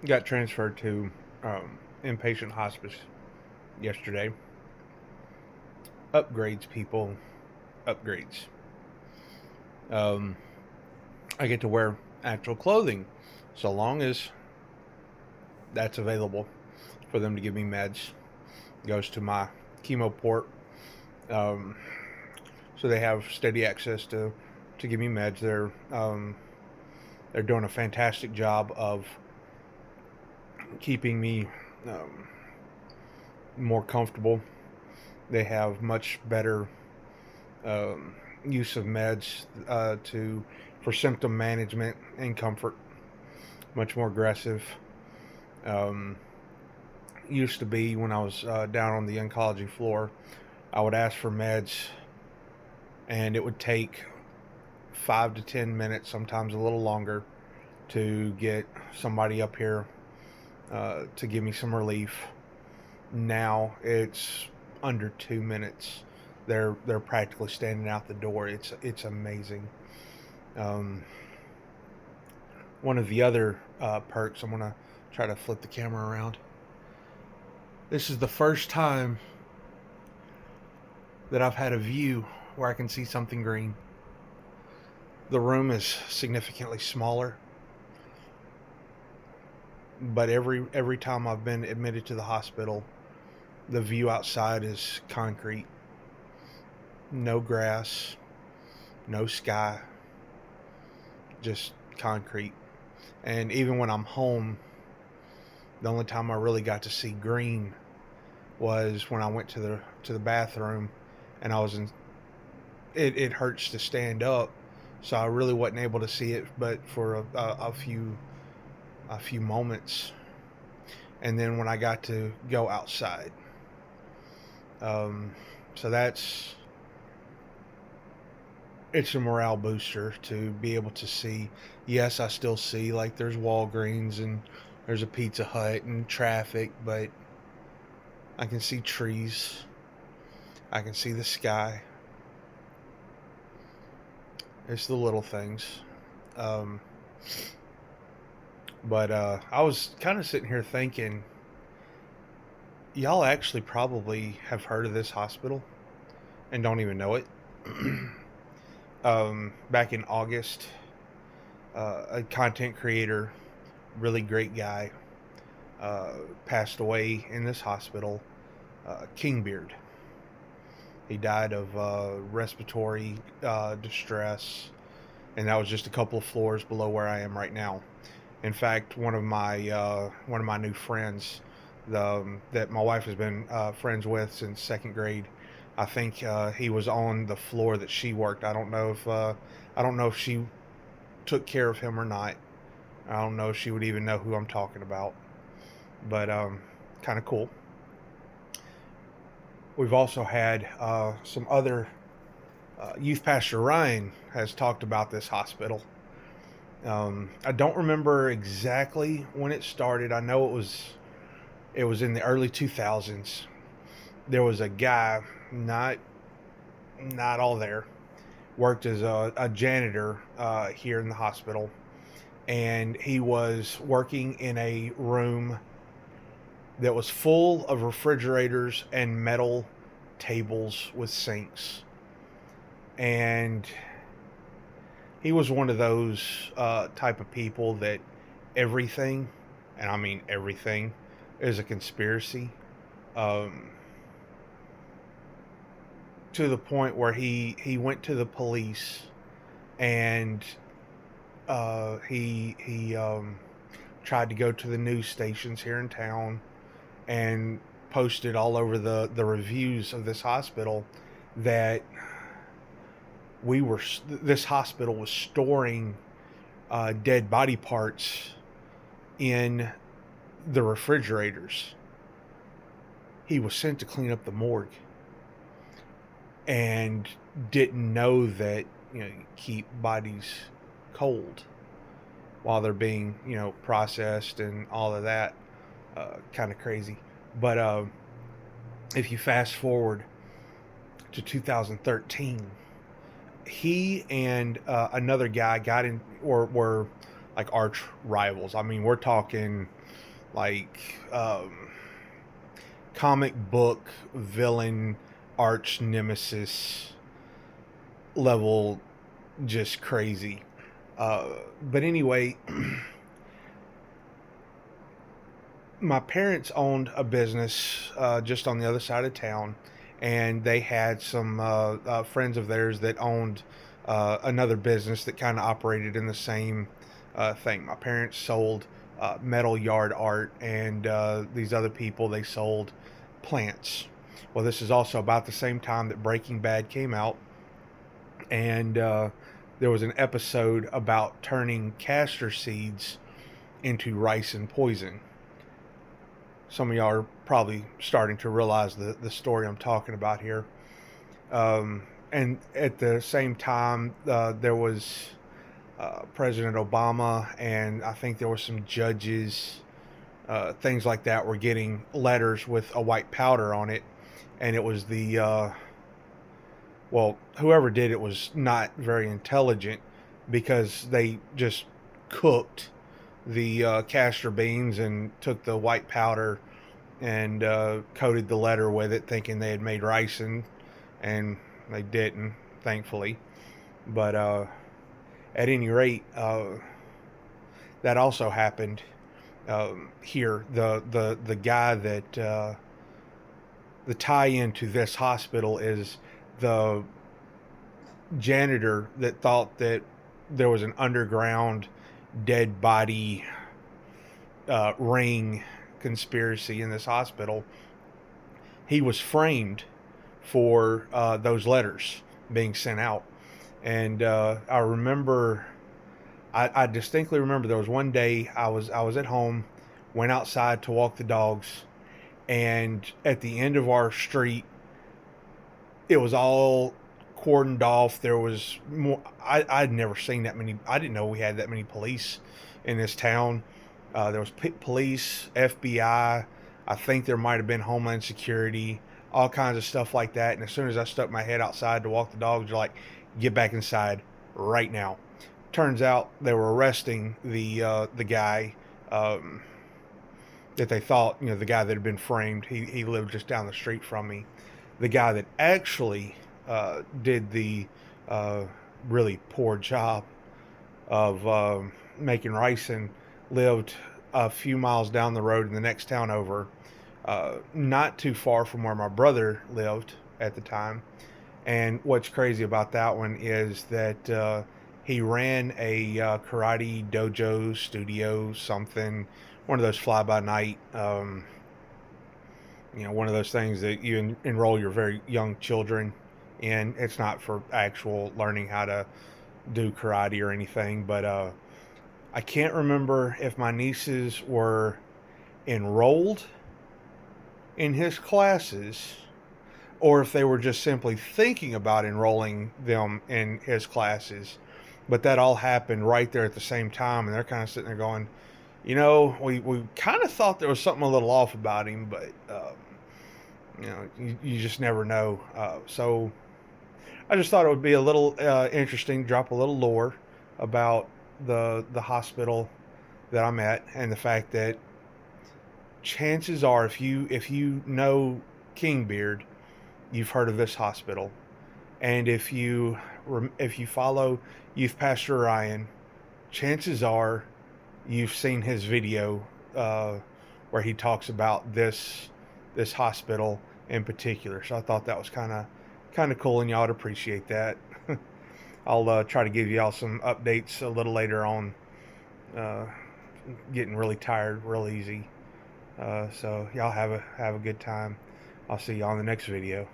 got transferred to inpatient hospice yesterday. Upgrades, people. Upgrades. Um, I get to wear actual clothing so long as that's available for them to give me meds. Goes to my chemo port. Um, so they have steady access to give me meds. They're doing a fantastic job of keeping me um, more comfortable. They have much better um, use of meds to for symptom management and comfort. Much more aggressive. Um, Used to be when I was down on the oncology floor, I would ask for meds, and it would take 5 to 10 minutes, sometimes a little longer, to get somebody up here to give me some relief. Now it's under 2 minutes. They're practically standing out the door. It's amazing. Um, One of the other perks, I'm gonna try to flip the camera around. This is the first time that I've had a view where I can see something green. The room is significantly smaller, but every time I've been admitted to the hospital, the view outside is concrete. No grass, no sky, just concrete. And even when I'm home, the only time I really got to see green was when I went to the bathroom, and I was in. It hurts to stand up, so I really wasn't able to see it, but for a few moments, and then when I got to go outside, um, so it's a morale booster to be able to see. Yes, I still see like there's Walgreens and there's a Pizza Hut and traffic, but I can see trees. I can see the sky. It's the little things. Um, but I was kind of sitting here thinking, y'all actually probably have heard of this hospital and don't even know it. Back in August, a content creator, really great guy, uh, passed away in this hospital, Kingbeard. He died of respiratory distress, and that was just a couple of floors below where I am right now. In fact, one of my new friends, that my wife has been friends with since second grade, I think he was on the floor that she worked. I don't know if she took care of him or not. I don't know if she would even know who I'm talking about, but kind of cool. We've also had some other youth pastor Ryan has talked about this hospital. I don't remember exactly when it started. I know it was in the early 2000s. There was a guy, not all there, worked as a janitor here in the hospital, and he was working in a room that was full of refrigerators and metal tables with sinks. And he was one of those type of people that everything, and I mean everything, is a conspiracy. Um, to the point where he went to the police, and he tried to go to the news stations here in town and posted all over the reviews of this hospital that this hospital was storing dead body parts in the refrigerators. He was sent to clean up the morgue and didn't know that you keep bodies cold while they're being processed and all of that. Kind of crazy. But if you fast forward to 2013, he and another guy got in, or were like arch rivals. I mean, we're talking like comic book villain, arch nemesis level, just crazy. Uh, but anyway, my parents owned a business just on the other side of town, and they had some friends of theirs that owned another business that kind of operated in the same thing. My parents sold metal yard art, and these other people, they sold plants. Well, this is also about the same time that Breaking Bad came out, and there was an episode about turning castor seeds into ricin poison. Some of y'all are probably starting to realize the story I'm talking about here. And at the same time, there was President Obama, and I think there were some judges, things like that, were getting letters with a white powder on it. And it was well, whoever did it was not very intelligent, because they just cooked the castor beans and took the white powder and coated the letter with it, thinking they had made ricin, and they didn't, thankfully. But at any rate, that also happened here. The guy that the tie-in to this hospital is the janitor that thought that there was an underground dead body ring conspiracy in this hospital. He was framed for those letters being sent out. And I remember, I distinctly remember, there was one day I was at home, went outside to walk the dogs, and at the end of our street, it was all cordoned off. There was more. I'd never seen that many. I didn't know we had that many police in this town. There was police, FBI. I think there might have been Homeland Security, all kinds of stuff like that. And as soon as I stuck my head outside to walk the dogs, they're like, "Get back inside right now." Turns out they were arresting the guy that they thought, the guy that had been framed. He lived just down the street from me. The guy that actually did the really poor job of making ricin lived a few miles down the road in the next town over, not too far from where my brother lived at the time. And what's crazy about that one is that he ran a karate dojo, studio, something, one of those fly-by-night, one of those things that you enroll your very young children in. It's not for actual learning how to do karate or anything, but I can't remember if my nieces were enrolled in his classes or if they were just simply thinking about enrolling them in his classes. But that all happened right there at the same time, and they're kind of sitting there going, we kind of thought there was something a little off about him, but you just never know. So I just thought it would be a little interesting, drop a little lore about the hospital that I'm at, and the fact that chances are, if you know Kingbeard, you've heard of this hospital, and if you follow Youth Pastor Ryan, chances are you've seen his video where he talks about this hospital in particular. So I thought that was kind of cool, and y'all would appreciate that. I'll try to give y'all some updates a little later on. Getting really tired real easy. So y'all have a good time. I'll see y'all in the next video.